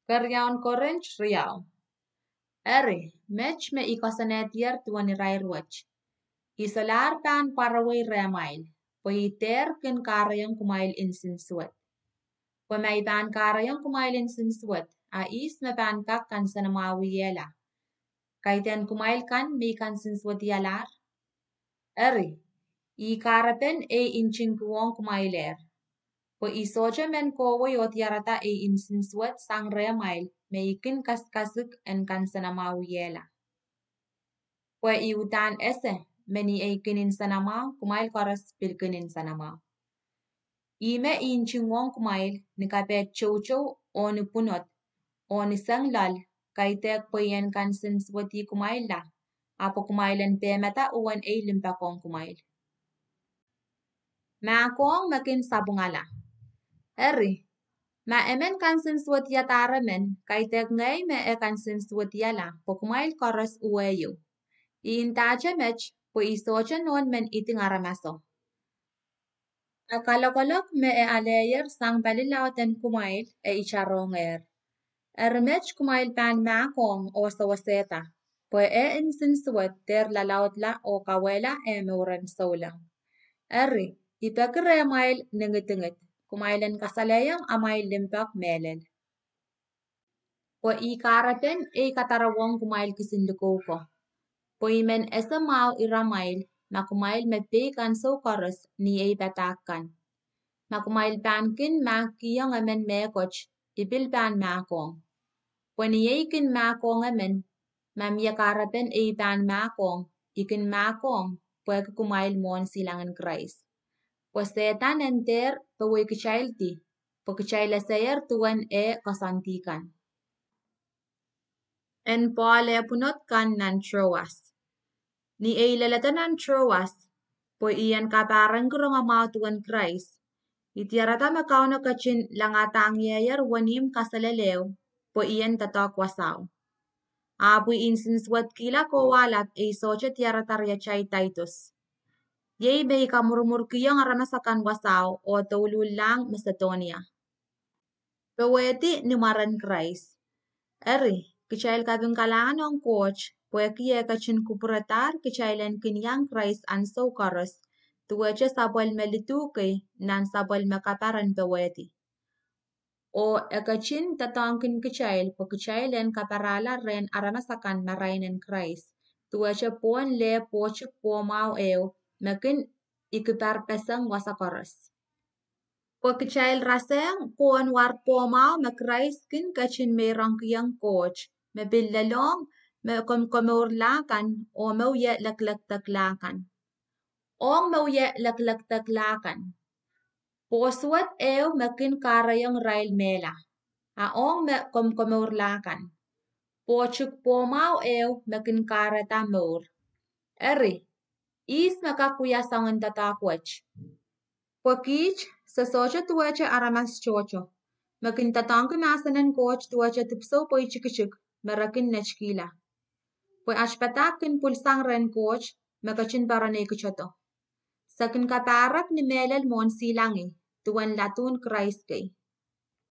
Karyawan Korench Riau. Eri, mech me ikosanetier tuani rairwach. Isolar pan paraway remail. Po iter kin karayang kumail insinsuat. Po may pan karayang kumail insinsuat. A is me pan kak kan sanamawi yela. Kaiten kumail kan me kan sinsuat yalar. Eri, I karaten e inchinkuwong kumailer. Po isoja men kowo yot yarata e insinsuat sang remail me ikin kaskasuk en kan sanamawi yela. Po iutan ese meni e kinin sanamaw kumail koras pilkinin sanamaw. Ime inchingwong kumail ni kapet chow o ni punot o ni sanglal kaitek po yen kan sinsuati kumail la. Apo kumailen pemeta uwan e limpakong kumail. Maakong makin sabungala. Eri, ma emen kan sinsuati yataramen kaitek ngay me e kan sinsuati yala po kumail koras uweyo. Iintaja mech po isoja non men iting aramaso. Akalokolok me e aleyer sang balilauten kumail e icharonger. Mech kumail pan maakong o sawaseta. Po e insinsuat ter lalaut la o kawela e meuran solang. Eri, ipekere mail nengetinget. Kumailen kasalayang amail limpak melel. Po ikaraten e katarawong kumail kisindukoko. Po imen esa mau iramail, makumail mepekan so koros ni e patakan. Makumail pankin makiyang amen mekoch, ipil pan makong. Po ni kin makong amen, mamiyakaraten e pan makong, ikin makong, po kumail mon silangan Christ. Po setan enter po kichailti, po kichaila sayer tuan e kasantikan. En pole punot kan nan Troas. Ni e lalatanan Troas, po iyan kaparang kurang amatuan Christ. Itiarata makaw na kachin langatang yayer wanim kasalelew, po iyan tatok wasaw. Apoy insinswat kila ko walat e socha tiaratarya chay Titus. Yay bay kamurmur kiyang aranasakan wasaw o tulul lang Macedonia. Peweti ni maran Christ. Eri, kichail kabing kalangan ng coach, puekiye kachin kupuratar kichailen kinyang Christ an so karos, tuweche sabwal melituke nan sabwal makaparan peweti. O ekachin tatangkin kichail po kichailen kaparala ren aranasakan marainen Christ, tuweche pon le poche po mau eo, mekin ikiparpesang wasakaros. Po kichail raseng pon war po mau me Christ kin kachin merang kiyang coach, me billalong me komurlakan o mauye laklaktaklakan. Ong mauye laklaktaklakan. Po suat eo mekin karayang rail mela. Aong me komurlakan. Po chuk po mau eo mekin karata mur. Eri, is makakuya sangan tatakwach. Po kich, sa socha tuwacha aramas chocho. Makin tatangka masanan coach tuwacha tipso po ichikichik, marakin nachkila. Po ashpatakin pulsang ren coach, makachin parane kuchoto. Sakin kaparak ni melel mon silangi, tuwan latun Christ kay.